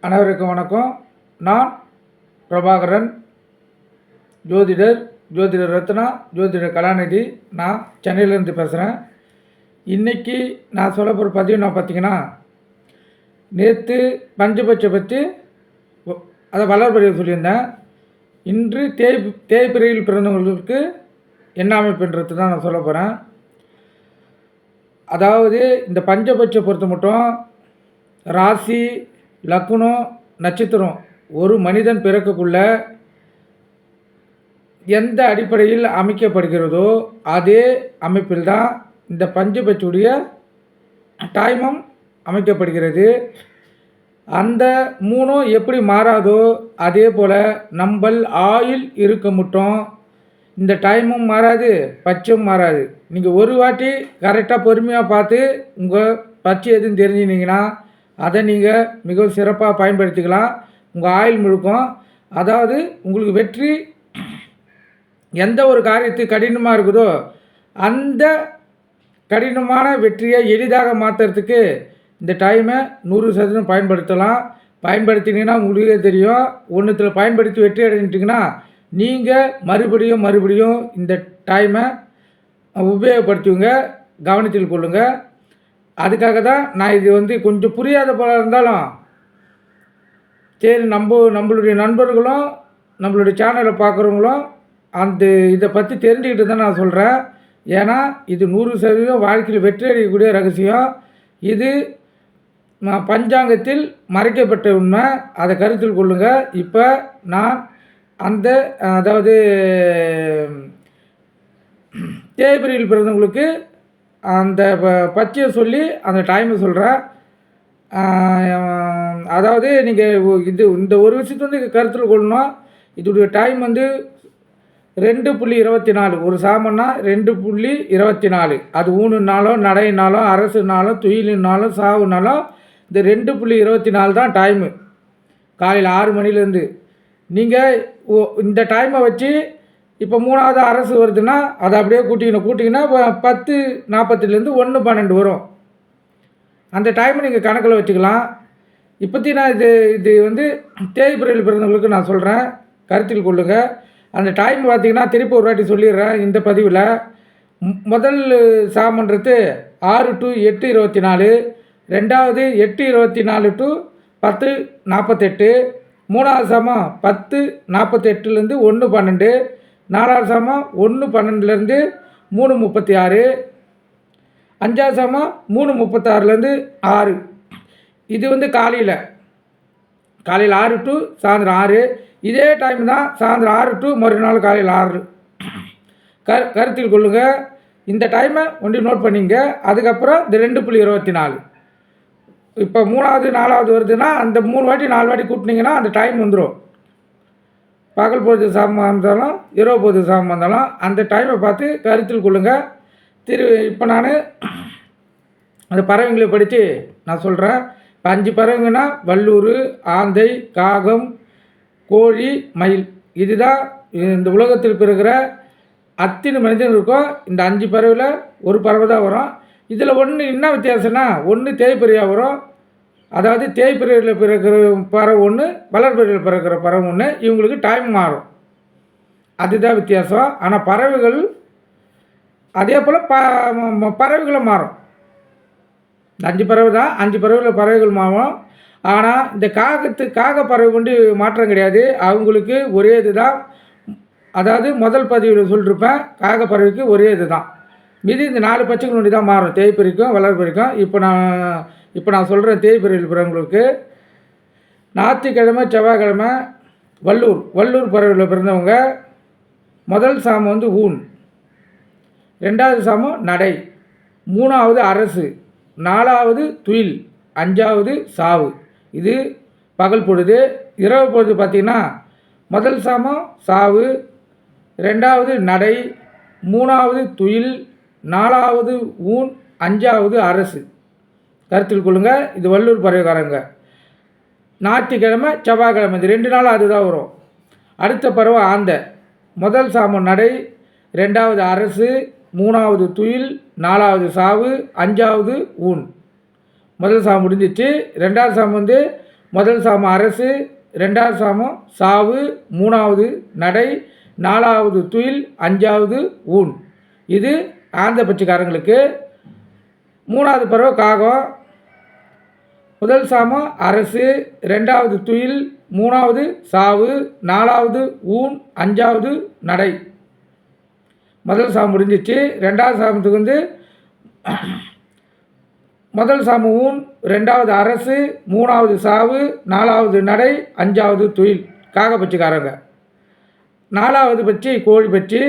அனைவருக்கும் வணக்கம். நான் பிரபாகரன், ஜோதிடர் ரத்னா, ஜோதிடர் கலாநிதி. நான் சென்னையிலேருந்து பேசுகிறேன். இன்றைக்கி நான் சொல்ல போகிற பதிவு நான் பார்த்திங்கன்னா, நேற்று பஞ்சபட்சை பற்றி அதை வளர்பறிவு சொல்லியிருந்தேன். இன்று தேய்பிரையில் பிறந்தவங்களுக்கு என்ன அமைப்புன்றது தான் நான் சொல்ல போகிறேன். அதாவது இந்த பஞ்சபட்சை பொறுத்த மட்டும் ராசி, லக்னம், நட்சத்திரம் ஒரு மனிதன் பிறக்கக்குள்ள எந்த அடிப்படையில் அமைக்கப்படுகிறதோ அதே அமைப்பில் தான் இந்த பஞ்சபட்சியுடைய டைமும் அமைக்கப்படுகிறது. அந்த மூணும் எப்படி மாறாதோ அதே போல் நம்பல் ஆயுள் இருக்க மட்டும் இந்த டைமும் மாறாது, பட்சம் மாறாது. நீங்கள் ஒரு வாட்டி கரெக்டாக பொறுமையாக பார்த்து உங்கள் பட்சை எதுன்னு தெரிஞ்சுனீங்கன்னா அதை நீங்கள் மிகவும் சிறப்பாக பயன்படுத்திக்கலாம். உங்கள் ஆயுள் முழுக்கும். அதாவது உங்களுக்கு வெற்றி எந்த ஒரு காரியத்துக்கு கடினமாக இருக்குதோ அந்த கடினமான வெற்றியை எளிதாக மாற்றுறதுக்கு இந்த டைமை 100% பயன்படுத்தலாம். பயன்படுத்தினீங்கன்னா உங்களுக்கே தெரியும். ஒன்றுத்தில் பயன்படுத்தி வெற்றி அடைஞ்சிட்டிங்கன்னா நீங்கள் மறுபடியும் இந்த டைமை உபயோகப்படுத்துவீங்க. கவனத்தில் கொள்ளுங்கள். அதுக்காக தான் நான் இது கொஞ்சம் புரியாத போல இருந்தாலும் சரி, நம்மளுடைய நண்பர்களும் நம்மளுடைய சேனலை பார்க்குறவங்களும் இதை பற்றி தெரிஞ்சுக்கிட்டு தான் நான் சொல்கிறேன். ஏன்னா இது 100% வாழ்க்கையில் வெற்றி அடையக்கூடிய ரகசியம். இது பஞ்சாங்கத்தில் மறைக்கப்பட்ட உண்மை. அதை கருத்தில் கொள்ளுங்கள். இப்போ நான் அதாவது தேய்பிரையில் பிறந்தவங்களுக்கு அந்த பச்சையை சொல்லி அந்த டைமை சொல்கிறேன். அதாவது நீங்கள் இந்த ஒரு விஷயத்தை கருத்தில் கொள்ளணும். இதோடைய டைம் 2.24. ஒரு சாமன்னா 2.24. அது ஊனுனாலும் நடையினாலும் அரசுனாலும் துயிலினாலும் சாவுனாலும் இந்த 2.24 தான் டைமு. காலையில் 6 மணிலேருந்து நீங்கள் இந்த டைமை வச்சு இப்போ 3வது அரசு வருதுன்னா அதை அப்படியே கூட்டிங்கன்னா 10:40 1:12 வரும். அந்த டைமை நீங்கள் கணக்கில் வச்சுக்கலாம். இப்போத்தி நான் இது தேய்பிரையில் பிறந்தவங்களுக்கு நான் சொல்கிறேன், கருத்தில் கொள்ளுங்கள். அந்த டைம் பார்த்திங்கன்னா திருப்பி ஒரு வாட்டி சொல்லிடுறேன் இந்த பதிவில். முதல் சாமன்றது 6 to 8:24, ரெண்டாவது 8:24 to 10:48, மூணாவது சாமம் 10:48 1:12, நாலாவது சாமம் 1:12 3:36, அஞ்சாவது சாமம் 3:36 6. இது காலையில் 6 to சாயந்தரம் 6. இதே டைம் தான் சாயந்தரம் 6 to மறுநாள் காலையில் 6. கருத்தில் கொள்ளுங்கள். இந்த டைமை நோட் பண்ணிங்க. அதுக்கப்புறம் இந்த 2.24. இப்போ 3வது 4வது வருதுன்னா அந்த 3 வாட்டி 4 வாட்டி கூட்டினீங்கன்னா அந்த டைம் வந்துடும். பகல் பொழுது சாமம் இருந்தாலும் இரவு பொழுது சாமம் இருந்தாலும் அந்த டைமை பார்த்து கருத்தில் கொள்ளுங்கள். இப்போ நான் அந்த பறவைங்களை படித்து நான் சொல்கிறேன். இப்போ 5 பறவைங்கன்னா வல்லூர், ஆந்தை, காகம், கோழி, மயில். இதுதான் இந்த உலகத்தில் பிறகுற அத்தனை மனிதன் இருக்கும். இந்த 5 பறவையில் ஒரு பறவை தான் வரும். இதில் ஒன்று என்ன வித்தியாசம்னா, ஒன்று தேய்பிரையாக வரும். அதாவது தேய்பிரையில் பிறக்கிற பறவை ஒன்று, வளர்பிரையில் பிறக்கிற பறவை ஒன்று. இவங்களுக்கு டைம் மாறும். அதுதான் வித்தியாசம். ஆனால் பறவைகள் அதே போல் பறவைகளும் மாறும். 5 பறவை தான், 5 பறவையில் பறவைகள் மாறும். ஆனால் இந்த காக பறவை கொண்டு மாற்றம் கிடையாது. அவங்களுக்கு ஒரே இது தான். அதாவது முதல் பதிவில் சொல்லியிருப்பேன், காக பறவைக்கு ஒரே இது தான். மீதி இந்த 4 பச்சைகள் ஒன்று தான் மாறும், தேய்பிரைக்கும் வளர்பிரைக்கும். இப்போ நான் சொல்கிறேன் தேய்பிரையில் பிறந்தவங்களுக்கு. ஞாயிற்றுக்கிழமை, செவ்வாய்க்கிழமை வல்லூர் பறவையில் பிறந்தவங்க முதல் சாமம் ஊன், ரெண்டாவது சாமம் நடை, மூணாவது அரசு, நாலாவது துயில், அஞ்சாவது சாவு. இது பகல் பொழுது. இரவு பொழுது பார்த்திங்கன்னா முதல் சாமம் சாவு, ரெண்டாவது நடை, மூணாவது துயில், நாலாவது ஊன், அஞ்சாவது அரசு. கருத்தில் கொள்ளுங்கள். இது வல்லூர் பறவைக்காரங்க. ஞாயிற்றுக்கிழமை, செவ்வாய்க்கிழமை இது 2 நாள் அதுதான் வரும். அடுத்த பறவை ஆந்தை. முதல் சாமம் நடை, ரெண்டாவது அரசு, மூணாவது துயில், நாலாவது சாவு, அஞ்சாவது ஊன். முதல் சாமம் முடிஞ்சிச்சு. ரெண்டாவது சாமம் முதல் சாமம் அரசு, ரெண்டாவது சாமம் சாவு, மூணாவது நடை, நாலாவது துயில், அஞ்சாவது ஊன். இது ஆந்த பட்சிக்காரங்களுக்கு. மூணாவது பருவம் காகம். முதல் சாமம் அரசு, ரெண்டாவது துயில், மூணாவது சாவு, நாலாவது ஊன், அஞ்சாவது நடை. முதல் சாமம் முடிஞ்சிச்சு. ரெண்டாவது சாமத்துக்கு வந்து முதல் சாமம் ஊன், ரெண்டாவது அரசு, மூணாவது சாவு, நாலாவது நடை, அஞ்சாவது துயில். காகப்பட்சிக்காரங்க. நாலாவது பட்சி கோழி பட்சி.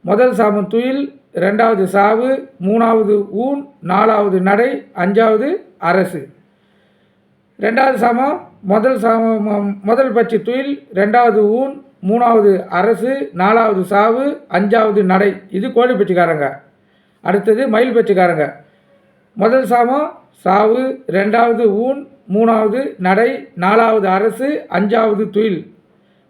முதல் சாமம் துயில், ரெண்டாவது சாவு, மூணாவது ஊன், நாலாவது நடை, அஞ்சாவது அரசு. ரெண்டாவது சாமம் முதல் பட்சி துயில், ரெண்டாவது ஊன், மூணாவது அரசு, நாலாவது சாவு, அஞ்சாவது நடை. இது கோழி பட்சிக்காரங்க. அடுத்தது மயில் பட்சிக்காரங்க. முதல் சாமம் சாவு, ரெண்டாவது ஊன், மூணாவது நடை, நாலாவது அரசு, அஞ்சாவது துயில்.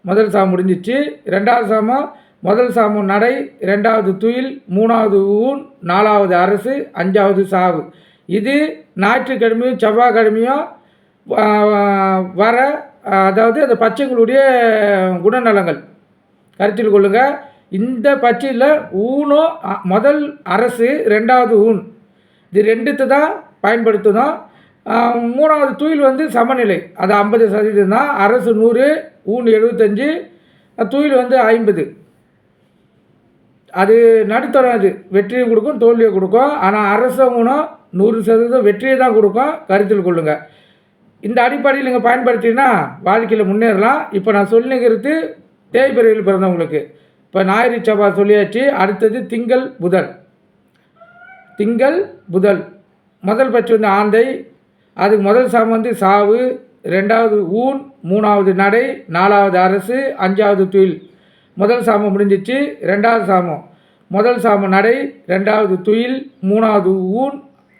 முதல் சாமம் முடிஞ்சிச்சு. ரெண்டாவது சாமம் முதல் சாமம் நடை, ரெண்டாவது துயில், மூணாவது ஊன், நாலாவது அரசு, அஞ்சாவது சாவு. இது ஞாயிற்றுக்கிழமையும் செவ்வாய்க்கிழமையும் வர, அதாவது அந்த பச்சைங்களுடைய குணநலங்கள் கருத்தில் கொள்ளுங்கள். இந்த பச்சையில் ஊனும் முதல் அரசு, ரெண்டாவது ஊன், இது ரெண்டுத்து தான் பயன்படுத்தணும். மூணாவது துயில் வந்து சமநிலை, அது 50% தான். அரசு 100, ஊன் 75, துயில் வந்து 50. அது நடுத்தரம். அது வெற்றியை கொடுக்கும், தோல்வியை கொடுக்கும். ஆனால் அரச ஊனம் 100% வெற்றியை தான் கொடுக்கும். கருத்தில் கொள்ளுங்கள். இந்த அடிப்படையில் நீங்கள் பயன்படுத்தினா வாழ்க்கையில் முன்னேறலாம். இப்போ நான் சொல்லிக்கிறது தேய்பிரையில் பிறந்தவங்களுக்கு. இப்போ ஞாயிறு செவ்வாய் சொல்லியாச்சு. அடுத்தது திங்கள் புதன். திங்கள் புதன் முதல் பட்சி வந்து ஆந்தை. அதுக்கு முதல் சாமம் வந்து சாவு, ரெண்டாவது ஊன், மூணாவது நடை, நாலாவது அரசு, அஞ்சாவது துயில். முதல் சாமம் முடிஞ்சிச்சு. ரெண்டாவது சாமம் முதல் சாமம் நடை, ரெண்டாவது துயில், மூணாவது ஊன்,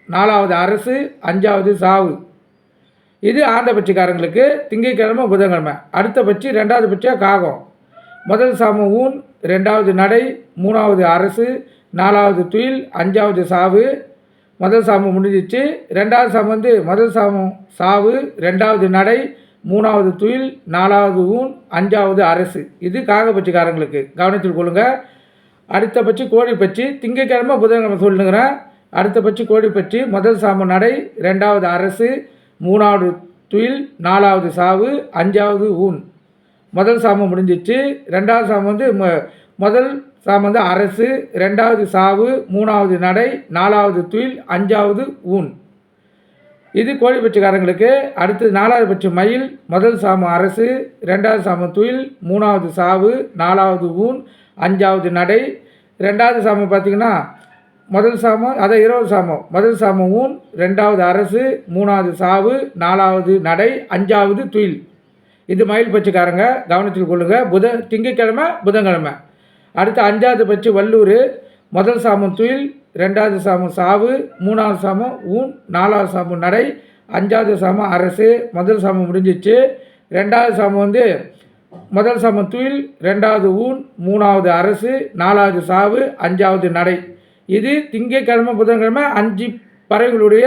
நாலாவது அரசு, அஞ்சாவது சாவு. இது ஆந்த பட்சிக்காரங்களுக்கு திங்கட்கிழமை புதன்கிழமை. அடுத்த பட்சி ரெண்டாவது பட்சியாக காகம். முதல் சாமம் ஊன், ரெண்டாவது நடை, மூணாவது அரசு, நாலாவது துயில், அஞ்சாவது சாவு. முதல் சாமம் முடிஞ்சிச்சு. ரெண்டாவது சாமம் வந்து முதல் சாமம் சாவு, ரெண்டாவது நடை, மூணாவது துயில், நாலாவது ஊன், அஞ்சாவது அரசு. இது காகப்பட்சிக்காரங்களுக்கு கவனத்தில் கொள்ளுங்கள். அடுத்த பட்சி கோழி பட்சி. திங்கட்கிழமை புதன்கிழமை சொல்லுங்கிறேன். அடுத்த பட்சி கோழி பட்சி. முதல் சாமம் நடை, ரெண்டாவது அரசு, மூணாவது துயில், நாலாவது சாவு, அஞ்சாவது ஊன். முதல் சாமம் முடிஞ்சிச்சு. ரெண்டாவது சாமம் வந்து முதல் சாமம் வந்து அரசு, ரெண்டாவது சாவு, மூணாவது நடை, நாலாவது துயில், அஞ்சாவது ஊன். இது கோழி பட்சிக்காரங்களுக்கு. அடுத்தது நாலாவது பட்சி மயில். முதல் சாமம் அரசு, ரெண்டாவது சாமம் துயில், மூணாவது சாவு, நாலாவது ஊன், அஞ்சாவது நடை. ரெண்டாவது சாமம் பார்த்திங்கன்னா முதல் சாமம், அதை 20 சாமம். முதல் சாமம் ஊன், ரெண்டாவது அரசு, மூணாவது சாவு, நாலாவது நடை, அஞ்சாவது துயில். இது மயில் பட்சிக்காரங்க கவனத்தில் கொள்ளுங்கள். திங்கட்கிழமை புதன்கிழமை. அடுத்து அஞ்சாவது பட்சி வல்லூர். முதல் சாமம் துயில், ரெண்டாவது சாமம் சாவு, மூணாவது சாமம் ஊன், நாலாவது சாமம் நடை, அஞ்சாவது சாமம் அரசு. முதல் சாமம் முடிஞ்சிச்சு. ரெண்டாவது சாமம் வந்து முதல் சாமம் துயில், ரெண்டாவது ஊன், மூணாவது அரசு, நாலாவது சாவு, அஞ்சாவது நடை. இது திங்கட்கிழமை புதன்கிழமை 5 பறவைகளுடைய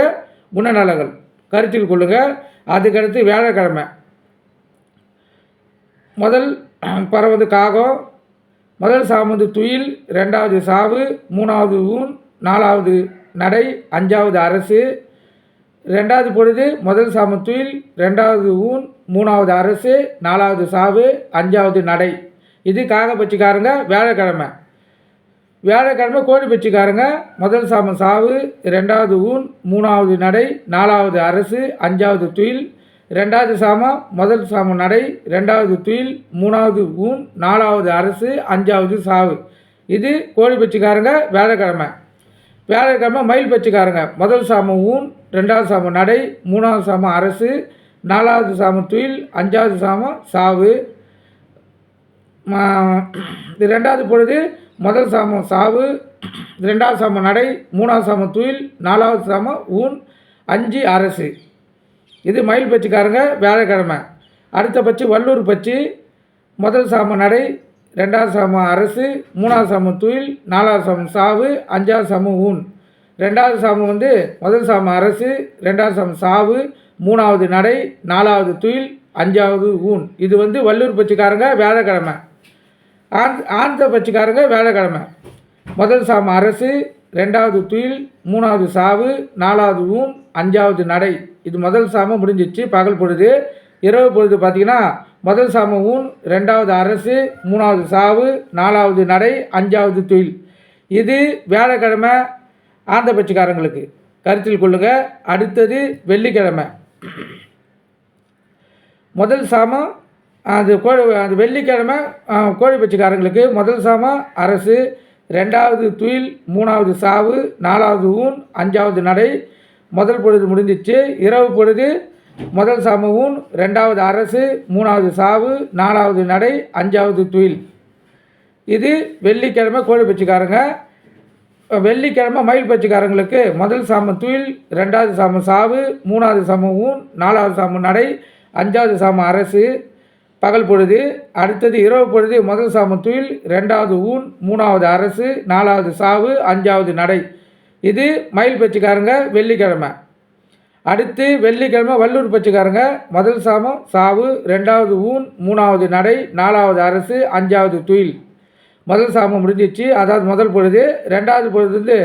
குணநலங்கள் கருத்தில் கொள்ளுங்கள். அதுக்கடுத்து வியாழக்கிழமை. முதல் பறவை வந்து காகம். முதல் சாமம் வந்து துயில், ரெண்டாவது சாவு, மூணாவது ஊன், நாலாவது நடை, அஞ்சாவது அரசு. ரெண்டாவது பொழுது முதல் சாமம் துயில், ரெண்டாவது ஊன், மூணாவது அரசு, நாலாவது சாவு, அஞ்சாவது நடை. இது காகப்பட்சிக்காரங்க வியாழக்கிழமை. வியாழக்கிழமை கோழி பட்சிக்காரங்க. முதல் சாமம் சாவு, ரெண்டாவது ஊன், மூணாவது நடை, நாலாவது அரசு, அஞ்சாவது துயில். ரெண்டாவது சாமம் முதல் சாமம் நடை, ரெண்டாவது துயில், மூணாவது ஊன், நாலாவது அரசு, அஞ்சாவது சாவு. இது கோழி பட்சிக்காரங்க வியாழக்கிழமை. வியாழக்கிழமை மயில் பட்சிக்காரங்க. முதல் சாமம் ஊன், ரெண்டாவது சாமம் நடை, மூணாவது சாமம் அரசு, நாலாவது சாமம் துயில், அஞ்சாவது சாமம் சாவு. ரெண்டாவது பொழுது முதல் சாமம் சாவு, ரெண்டாவது சாமம் நடை, மூணாவது சாமம் துயில், நாலாவது சாமம் ஊன், 5 அரசு. இது மயில் பட்சிக்காரங்க வியாழக்கிழமை. அடுத்த பட்சி வல்லூர் பட்சி. முதல் சாமம் நடை, ரெண்டாவது சாமம் அரசு, மூணாவது சாமம் துயில், நாலாவது சாமம் சாவு, அஞ்சாவது சாமம் ஊன். ரெண்டாவது சாமம் வந்து முதல் சாமம் அரசு, ரெண்டாவது சாமம் சாவு, மூணாவது நடை, நாலாவது துயில், அஞ்சாவது ஊன். இது வந்து வள்ளூர் பட்சிக்காரங்க வியாழக்கிழமை, ஆந்திர பட்சிக்காரங்க வியாழக்கிழமை. முதல் சாம அரசு, ரெண்டாவது துயில், மூணாவது சாவு, நாலாவது ஊன், அஞ்சாவது நடை. இது முதல் சாமம் முடிஞ்சிச்சு பகல் பொழுது. இரவு பொழுது பார்த்திங்கன்னா முதல் சாம ஊன், ரெண்டாவது அரசு, மூணாவது சாவு, நாலாவது நடை, அஞ்சாவது துயில். இது வியாழக்கிழமை ஆந்திர பட்சிக்காரங்களுக்கு கருத்தில் கொள்ளுங்க. அடுத்தது வெள்ளிக்கிழமை. முதல் சாமம் அது வெள்ளிக்கிழமை கோழி பட்சிக்காரங்களுக்கு முதல் சாமம் அரசு, ரெண்டாவது துயில், மூணாவது சாவு, நாலாவது ஊன், அஞ்சாவது நடை. முதல் பொழுது முடிஞ்சிச்சு. இரவு பொழுது முதல் சாம ஊன், ரெண்டாவது அரசு, மூணாவது சாவு, நாலாவது நடை, அஞ்சாவது துயில். இது வெள்ளிக்கிழமை கோழி பட்சிக்காரங்க. வெள்ளிக்கிழமை மயில் பட்சிக்காரங்களுக்கு முதல் சாம துயில், ரெண்டாவது சாம சாவு, மூணாவது சாம ஊன், நாலாவது சாம நடை, அஞ்சாவது சாம அரசு பகல் பொழுது. அடுத்தது இரவு பொழுது முதல் சாம துயில், ரெண்டாவது ஊன், மூணாவது அரசு, நாலாவது சாவு, அஞ்சாவது நடை. இது மயில் பட்சிக்காரங்க வெள்ளிக்கிழமை. அடுத்து வெள்ளிக்கிழமை வள்ளூர் பட்சிக்காரங்க முதல் சாமம் சாவு, ரெண்டாவது ஊன், மூணாவது நடை, நாலாவது அரசு, அஞ்சாவது துயில். முதல் சாமம் முடிஞ்சிச்சு. அதாவது முதல் பொழுது. ரெண்டாவது பொழுது வந்து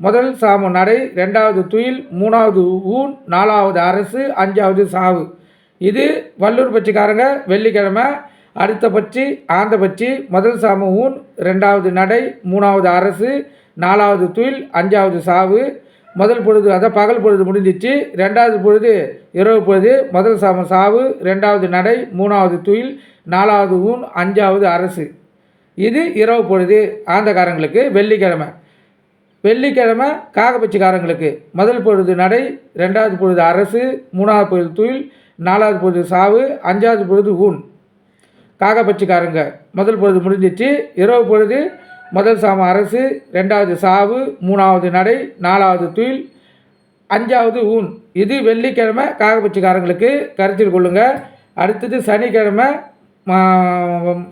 முதல் சாமம் நடை, ரெண்டாவது துயில், மூணாவது ஊன், நாலாவது அரசு, அஞ்சாவது சாவு. இது வள்ளூர் பட்சிக்காரங்க வெள்ளிக்கிழமை. அடுத்த பட்சி ஆந்த பட்சி முதல் சாம ஊன், ரெண்டாவது நடை, மூணாவது அரசு, நாலாவது துயில், அஞ்சாவது சாவு. முதல் பொழுது அதான் பகல் பொழுது முடிஞ்சிச்சு. ரெண்டாவது பொழுது இரவு பொழுது முதல் சாம சாவு, ரெண்டாவது நடை, மூணாவது துயில், நாலாவது ஊன், அஞ்சாவது அரசு. இது இரவு பொழுது ஆந்தக்காரங்களுக்கு வெள்ளிக்கிழமை. வெள்ளிக்கிழமை காகபட்சிக்காரங்களுக்கு முதல் பொழுது நடை, ரெண்டாவது பொழுது அரசு, மூணாவது பொழுது துயில், நாலாவது பொழுது சாவு, அஞ்சாவது பொழுது ஊன். காகபட்சிக்காரங்க முதல் பொழுது முடிஞ்சிச்சு. இரவு பொழுது முதல் சாம அரசு, ரெண்டாவது சாவு, மூணாவது நடை, நாலாவது துயில், அஞ்சாவது ஊன். இது வெள்ளிக்கிழமை காகபட்சிக்காரங்களுக்கு கருத்தில் கொள்ளுங்க. அடுத்தது சனிக்கிழமை.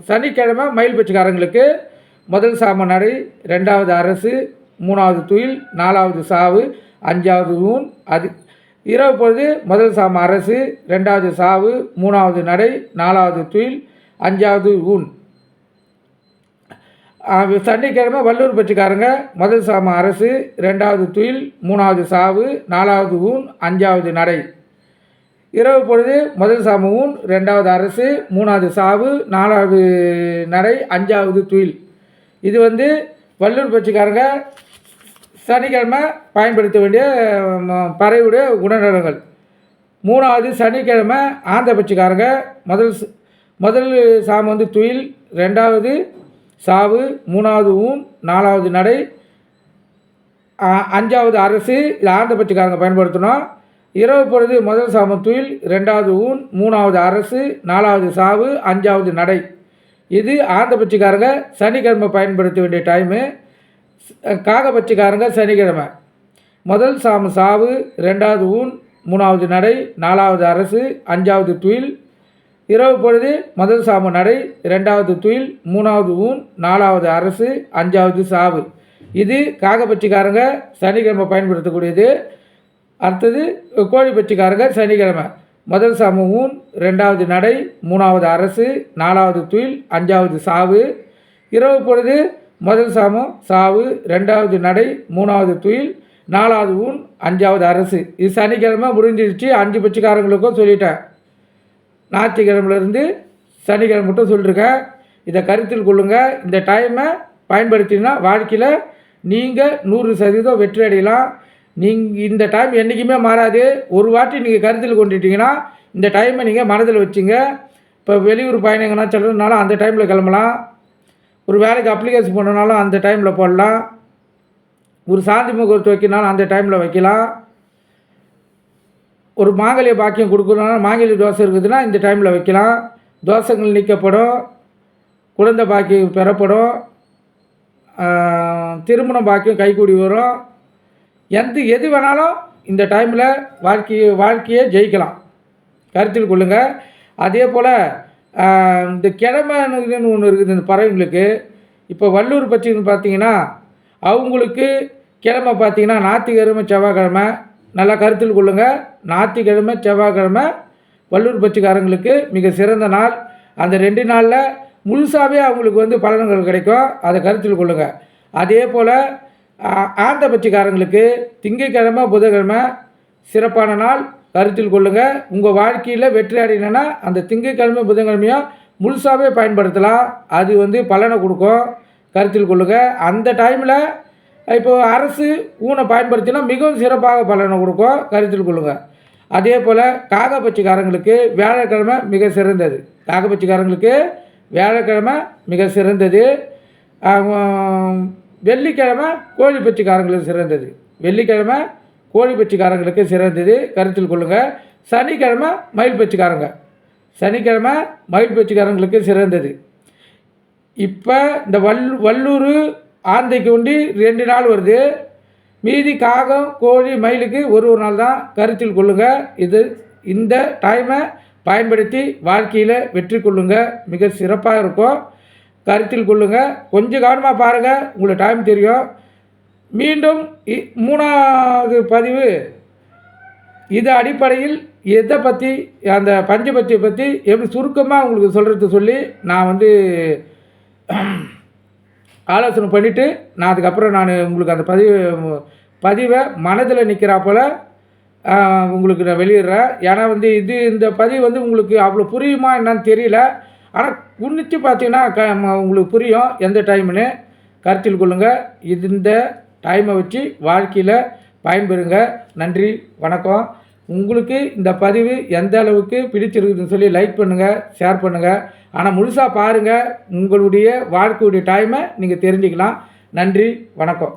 சனிக்கிழமை மயில் பட்சிக்காரங்களுக்கு முதல் சாம நடை, ரெண்டாவது அரசு, மூணாவது துயில், நாலாவது சாவு, அஞ்சாவது ஊன். அது இரவு பொழுது முதல் சாம அரசு, ரெண்டாவது சாவு, மூணாவது நடை, நாலாவது துயில், அஞ்சாவது ஊன். சனிக்கிழமை வள்ளூர் பட்சிக்காரங்க முதல் சாம அரசு, ரெண்டாவது துயில், மூணாவது சாவு, நாலாவது ஊன், அஞ்சாவது நடை. இரவு பொழுது முதல் சாம ஊன், ரெண்டாவது அரசு, மூணாவது சாவு, நாலாவது நடை, அஞ்சாவது துயில். இது வந்து வள்ளூர் பட்சிக்காரங்க சனிக்கிழமை பயன்படுத்த வேண்டிய பறவையுடைய குணநலங்கள். மூணாவது சனிக்கிழமை ஆந்திர பட்சிக்காரங்க முதல் சாமம் வந்து துயில், ரெண்டாவது சாவு, மூணாவது ஊன், நாலாவது நடை, அஞ்சாவது அரசு. இது ஆந்திர பட்சிக்காரங்க பயன்படுத்தணும். இரவு பொழுது முதல் சாமம் துயில், ரெண்டாவது ஊன், மூணாவது அரசு, நாலாவது சாவு, அஞ்சாவது நடை. இது ஆந்திர பட்சிக்காரங்க சனிக்கிழமை பயன்படுத்த வேண்டிய டைமு. காகபட்சிக்காரங்க சனிக்கிழமை முதல் சாம சாவு, ரெண்டாவது ஊன், மூணாவது நடை, நாலாவது அரசு, அஞ்சாவது துயில். இரவு பொழுது முதல் சாம நடை, ரெண்டாவது துயில், மூணாவது ஊன், நாலாவது அரசு, அஞ்சாவது சாவு. இது காகபட்சிக்காரங்க சனிக்கிழமை பயன்படுத்தக்கூடியது. அடுத்தது கோழி பட்சிக்காரங்க சனிக்கிழமை முதல் சாம ஊன், ரெண்டாவது நடை, மூணாவது அரசு, நாலாவது துயில், அஞ்சாவது சாவு. இரவு பொழுது முதல் சாமம் சாவு, ரெண்டாவது நடை, மூணாவது துயில், நாலாவது ஊன், அஞ்சாவது அரசு. இது சனிக்கிழமை முடிஞ்சிருச்சு. 5 பட்சிக்காரங்களுக்கும் சொல்லிட்டேன். ஞாயிற்றுக்கிழமையிலேருந்து சனிக்கிழமை மட்டும் சொல்லியிருக்கேன். இதை கருத்தில் கொள்ளுங்கள். இந்த டைமை பயன்படுத்தினா வாழ்க்கையில் நீங்கள் 100% வெற்றி அடையலாம். இந்த டைம் என்றைக்குமே மாறாது. ஒரு வாட்டி நீங்கள் கருத்தில் கொண்டுட்டீங்கன்னா இந்த டைமை நீங்கள் மனதில் வச்சுங்க. இப்போ வெளியூர் பயணங்கன்னா சொல்கிறதுனால அந்த டைமில் கிளம்பலாம். ஒரு வேலைக்கு அப்ளிகேஷன் பண்ணனாலும் அந்த டைமில் போடலாம். ஒரு சாந்தி முகூர்த்தம் வைக்கனாலும் அந்த டைமில் வைக்கலாம். ஒரு மாங்கல்ய பாக்கியம் கொடுக்கணும்னா மாங்கல்ய தோசை இருக்குதுன்னா இந்த டைமில் வைக்கலாம். தோசைகள் நீக்கப்படும், குழந்தை பாக்கியம் பெறப்படும், திருமண பாக்கியம் கைகூடி வரும். எது வேணாலும் இந்த டைமில் வாழ்க்கையை ஜெயிக்கலாம். கருத்தில் கொள்ளுங்கள். அதே போல் இந்த கிழமைன்னு ஒன்று இருக்குது இந்த பறவைங்களுக்கு. இப்போ வள்ளூர் பட்சின்னு பார்த்தீங்கன்னா அவங்களுக்கு கிழமை பார்த்தீங்கன்னா ஞாயிற்றுக்கிழமை, செவ்வாய்க்கிழமை நல்லா கருத்தில் கொள்ளுங்கள். ஞாயிற்றுக்கிழமை செவ்வாய்க்கிழமை வல்லூர் பட்சிக்காரங்களுக்கு மிக சிறந்த நாள். அந்த 2 நாளில் முழுசாகவே அவங்களுக்கு வந்து பலன்கள் கிடைக்கும். அதை கருத்தில் கொள்ளுங்கள். அதே போல் ஆந்த பட்சிக்காரங்களுக்கு திங்கட்கிழமை புதன்கிழமை சிறப்பான நாள், கருத்தில் கொள்ளுங்கள். உங்கள் வாழ்க்கையில் வெற்றி அடையணுன்னா அந்த திங்கட்கிழமை புதன்கிழமையும் முழுசாகவே பயன்படுத்தலாம். அது வந்து பலனை கொடுக்கும், கருத்தில் கொள்ளுங்கள். அந்த டைமில் இப்போது அரசு ஊனை பயன்படுத்தினா மிகவும் சிறப்பாக பலனை கொடுக்கும், கருத்தில் கொள்ளுங்கள். அதே போல் காகப்பட்சிக்காரங்களுக்கு வியாழக்கிழமை மிக சிறந்தது. காகப்பட்சிக்காரங்களுக்கு வியாழக்கிழமை மிக சிறந்தது. வெள்ளிக்கிழமை கோழிப்பட்சிக்காரங்களுக்கு சிறந்தது. வெள்ளிக்கிழமை கோழிப்பட்சிக்காரங்களுக்கு சிறந்தது, கருத்தில் கொள்ளுங்கள். சனிக்கிழமை மயில் பட்சிக்காரங்க, சனிக்கிழமை மயில் பட்சிக்காரங்களுக்கு சிறந்தது. இப்போ இந்த வல்லூர் ஆந்தைக்கு ஒண்டி 2 நாள் வருது. மீதி காகம் கோழி மயிலுக்கு ஒரு நாள் தான், கருத்தில் கொள்ளுங்கள். இந்த டைமை பயன்படுத்தி வாழ்க்கையில் வெற்றி கொள்ளுங்கள், மிக சிறப்பாக இருக்கும், கருத்தில் கொள்ளுங்கள். கொஞ்சம் கவனமாக பாருங்கள், உங்களுக்கு டைம் தெரியும். மீண்டும் 3வது பதிவு இது அடிப்படையில் எதை பற்றி, அந்த பஞ்சபட்சியை பற்றி எப்படி சுருக்கமாக உங்களுக்கு சொல்கிறது சொல்லி நான் வந்து ஆலோசனை பண்ணிவிட்டு நான் அதுக்கப்புறம் உங்களுக்கு அந்த பதிவை மனதில் நிற்கிறாப்போல் உங்களுக்கு நான் வெளியிடுறேன். ஏன்னா வந்து இந்த பதிவு வந்து உங்களுக்கு அவ்வளோ புரியுமா என்னன்னு தெரியல. ஆனால் குன்னிச்சு பார்த்தீங்கன்னா உங்களுக்கு புரியும் எந்த டைம்னு, கருத்தில் கொள்ளுங்கள். இந்த டைமை வச்சு வாழ்க்கையில் பயன்பெறுங்க. நன்றி, வணக்கம். உங்களுக்கு இந்த பதிவு எந்த அளவுக்கு பிடிச்சிருக்குதுன்னு சொல்லி லைக் பண்ணுங்கள், ஷேர் பண்ணுங்கள். ஆனால் முழுசாக பாருங்கள், உங்களுடைய வாழ்க்கையுடைய டைமை நீங்கள் தெரிஞ்சுக்கலாம். நன்றி, வணக்கம்.